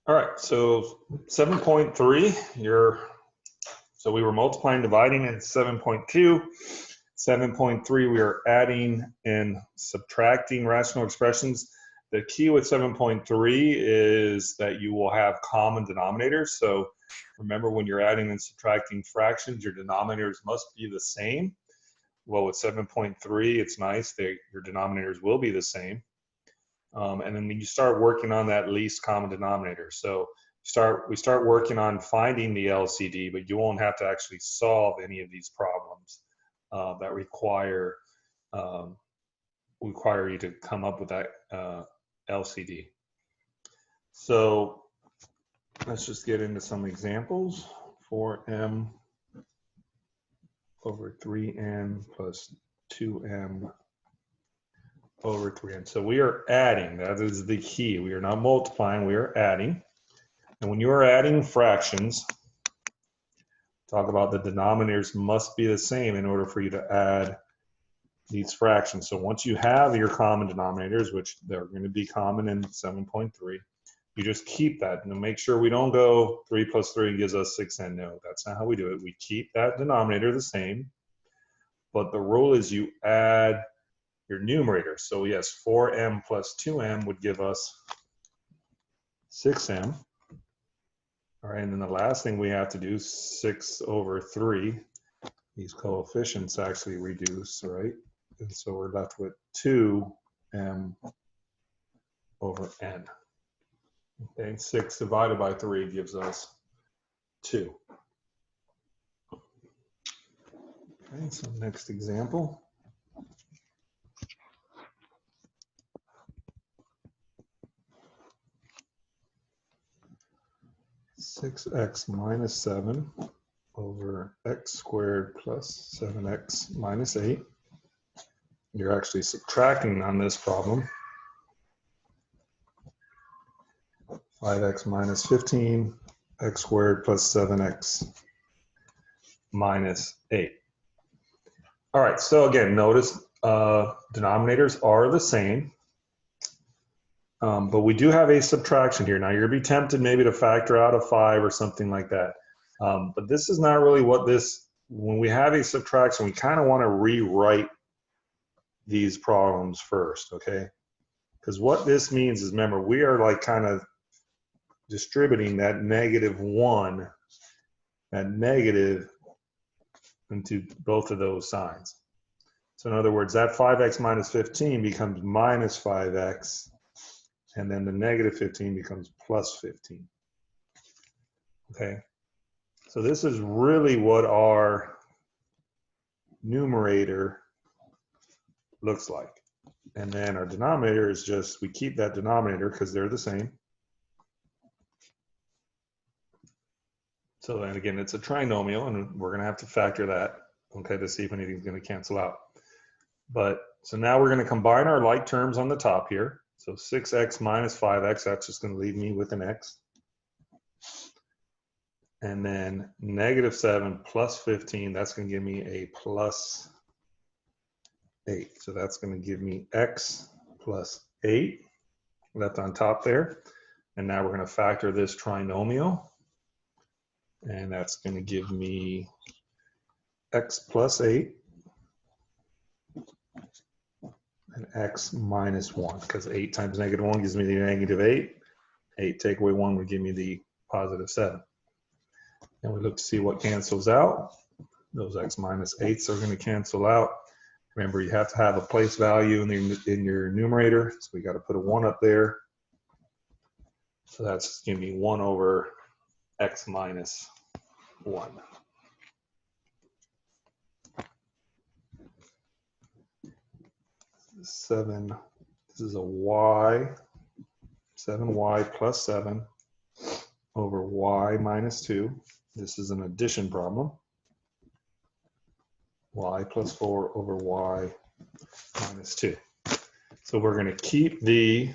All right, so 7.3, so we were multiplying, dividing in 7.2. 7.3, we are adding and subtracting rational expressions. The key with 7.3 is that you will have common denominators. So remember, when you're adding and subtracting fractions, your denominators must be the same. Well, with 7.3, it's nice that your denominators will be the same. And then you start working on that least common denominator. So we start working on finding the LCD, but you won't have to actually solve any of these problems that require you to come up with that LCD. So let's just get into some examples. 4m over 3n plus 2m over 3n. So we are adding. That is the key. We are not multiplying, we are adding. And when you are adding fractions, talk about the denominators must be the same in order for you to add these fractions. So once you have your common denominators, which they're going to be common in 7.3, you just keep that and make sure we don't go 3 plus 3 gives us 6n. No, that's not how we do it. We keep that denominator the same, but the rule is you add your numerator. So yes, 4m plus 2m would give us 6m. All right, and then the last thing we have to do, 6 over 3. These coefficients actually reduce, right? And so we're left with 2m over n. Okay, 6 divided by 3 gives us 2. Okay, so next example. 6x minus 7 over x squared plus 7x minus 8. You're actually subtracting on this problem. 5x minus 15, x squared plus 7x minus 8. All right, so again, notice denominators are the same. But we do have a subtraction here. Now, you're going to be tempted maybe to factor out a 5 or something like that. But this is not really what when we have a subtraction, we kind of want to rewrite these problems first, okay? Because what this means is, remember, we are like kind of distributing that -1, that negative into both of those signs. So in other words, that 5x minus 15 becomes minus 5x. And then the negative 15 becomes plus 15. Okay, so this is really what our numerator looks like. And then our denominator is just, we keep that denominator because they're the same. So then again, it's a trinomial, and we're going to have to factor that, okay, to see if anything's going to cancel out. But so now we're going to combine our like terms on the top here. So 6x minus 5x, that's just going to leave me with an x. And then negative 7 plus 15, that's going to give me a plus 8. So that's going to give me x plus 8 left on top there. And now we're going to factor this trinomial. And that's going to give me x plus 8 and x minus 1, because 8 times -1 gives me the -8. 8 take away 1 would give me the positive 7. And we look to see what cancels out. Those x minus 8s are going to cancel out. Remember, you have to have a place value in your numerator, so we got to put a 1 up there. So that's giving me 1 over x minus 1. This is a y, 7y plus 7 over y minus 2. This is an addition problem. Y plus 4 over y minus 2. So we're going to keep the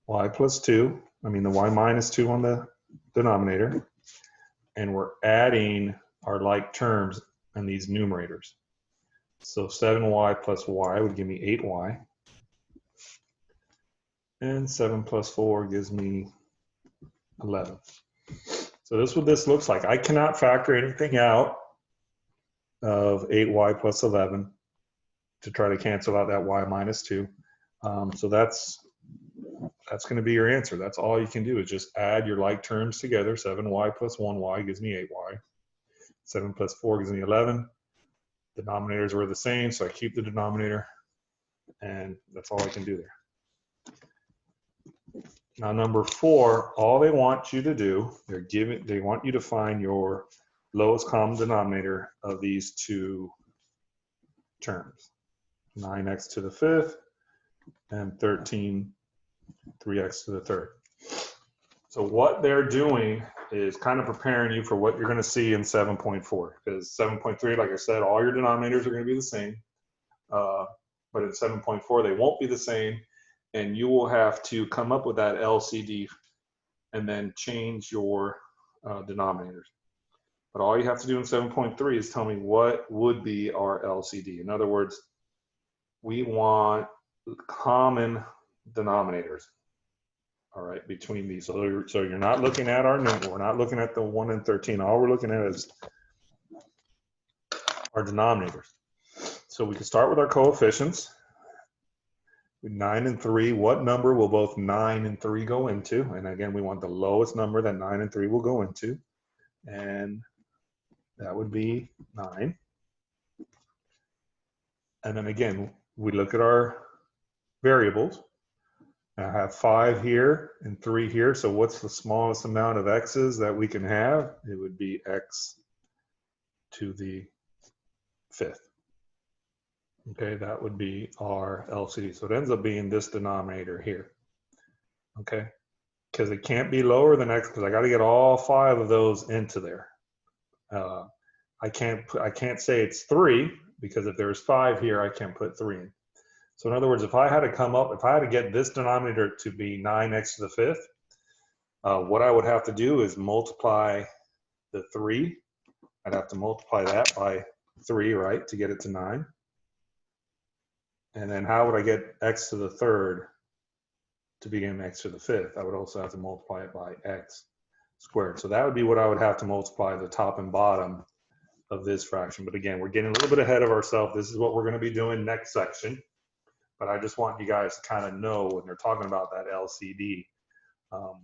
y plus 2, the y minus 2 on the denominator, and we're adding our like terms in these numerators. So 7y plus y would give me 8y. And 7 plus 4 gives me 11. So this is what this looks like. I cannot factor anything out of 8y plus 11 to try to cancel out that y minus 2. So that's going to be your answer. That's all you can do is just add your like terms together. 7y plus 1y gives me 8y. 7 plus 4 gives me 11. Denominators were the same, so I keep the denominator, and that's all I can do there. Now, number 4, all they want you to do, they want you to find your lowest common denominator of these two terms, 9x to the 5th and 13 3x to the 3rd. So what they're doing is kind of preparing you for what you're going to see in 7.4, because 7.3, like I said, all your denominators are going to be the same, but in 7.4 they won't be the same, and you will have to come up with that LCD and then change your denominators. But all you have to do in 7.3 is tell me what would be our LCD. In other words, we want common denominators, all right, between these. So you're not looking at our number. We're not looking at the 1 and 13. All we're looking at is our denominators. So we can start with our coefficients. 9 and 3, what number will both 9 and 3 go into? And again, we want the lowest number that 9 and 3 will go into. And that would be 9. And then again, we look at our variables. I have 5 here and 3 here. So what's the smallest amount of x's that we can have? It would be x to the 5th. Okay, that would be our LCD. So it ends up being this denominator here. Okay, because it can't be lower than x because I got to get all 5 of those into there. I can't say it's 3 because if there's 5 here, I can't put 3 in. So in other words, if I had to get this denominator to be 9x to the 5th, what I would have to do is multiply the 3. I'd have to multiply that by 3, right, to get it to 9. And then how would I get x to the 3rd to begin x to the 5th? I would also have to multiply it by x squared. So that would be what I would have to multiply the top and bottom of this fraction. But again, we're getting a little bit ahead of ourselves. This is what we're going to be doing next section. But I just want you guys to kind of know when they're talking about that LCD,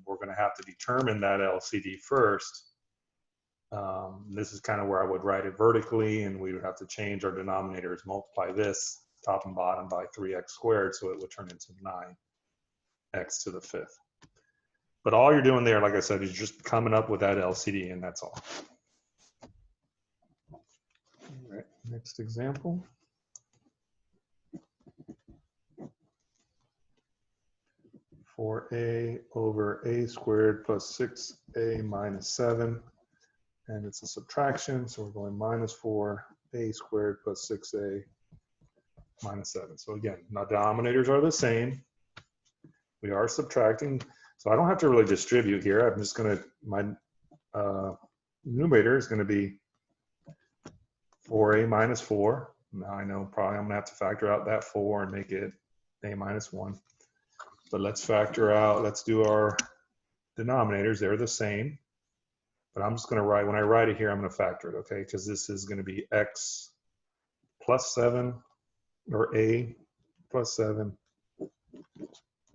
we're going to have to determine that LCD first. This is kind of where I would write it vertically, and we would have to change our denominators, multiply this top and bottom by 3x squared, so it would turn into 9x to the 5th. But all you're doing there, like I said, is just coming up with that LCD, and that's all. All right, next example. For a over a squared plus 6a minus 7, and it's a subtraction, so we're going minus 4a squared plus 6a minus 7. So again, now denominators are the same. We are subtracting, so I don't have to really distribute here. I'm just going to, my numerator is going to be 4a minus 4. Now I know probably I'm going to have to factor out that 4 and make it a minus 1. But let's factor out, let's do our denominators. They're the same. But I'm just going to write, when I write it here, I'm going to factor it, okay? Because this is going to be x plus 7, or a plus 7,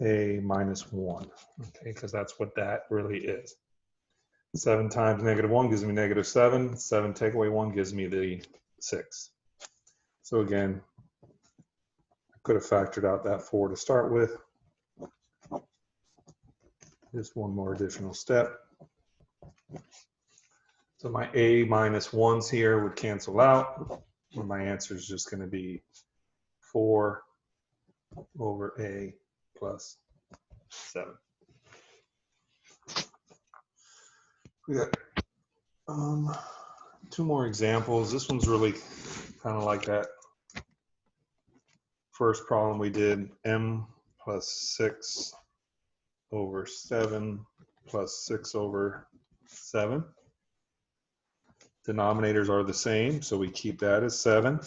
a minus 1, okay? Because that's what that really is. 7 times negative 1 gives me negative 7. 7 take away 1 gives me the 6. So again, I could have factored out that 4 to start with. Just one more additional step. So my a minus 1s here would cancel out, and my answer is just going to be 4 over a plus 7. We got 2 more examples. This one's really kind of like that first problem we did, m plus 6 over 7 plus 6 over 7. Denominators are the same, so we keep that as 7.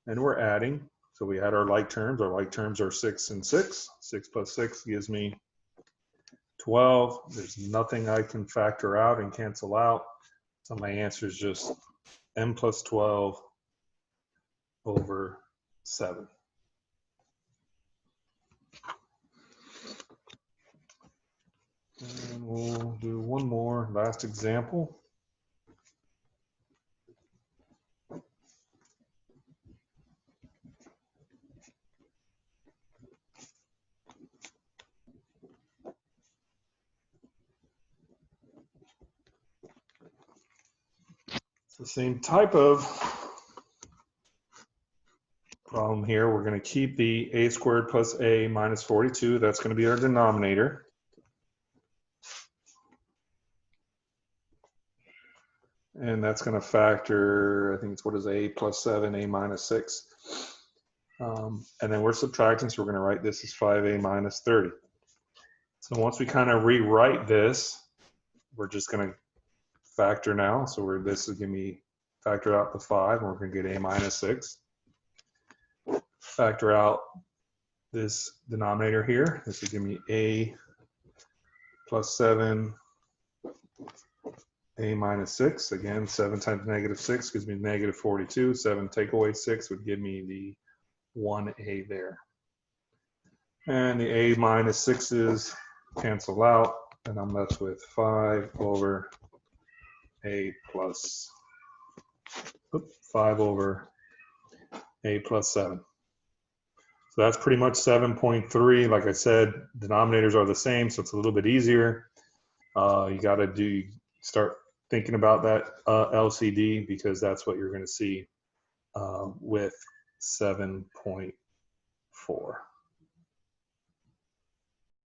And we're adding, so we had our like terms. Our like terms are 6 and 6. 6 plus 6 gives me 12. There's nothing I can factor out and cancel out. So my answer is just n plus 12 over 7. And we'll do one more last example. It's the same type of problem here. We're going to keep the a squared plus a minus 42. That's going to be our denominator. And that's going to factor, I think it's what is a plus 7, a minus 6. And then we're subtracting, so we're going to write this as 5a minus 30. So once we kind of rewrite this, we're just going to factor now. So this is going to be factor out the 5, and we're going to get a minus 6. Factor out this denominator here. This is going to be a plus 7, a minus 6. Again, 7 times negative 6 gives me negative 42. 7 take away 6 would give me the 1a there. And the a minus 6's cancel out, and I'm left with 5 over a plus 5 over a plus 7. So that's pretty much 7.3. Like I said, denominators are the same, so it's a little bit easier. You got to start thinking about that LCD, because that's what you're going to see with 7.4.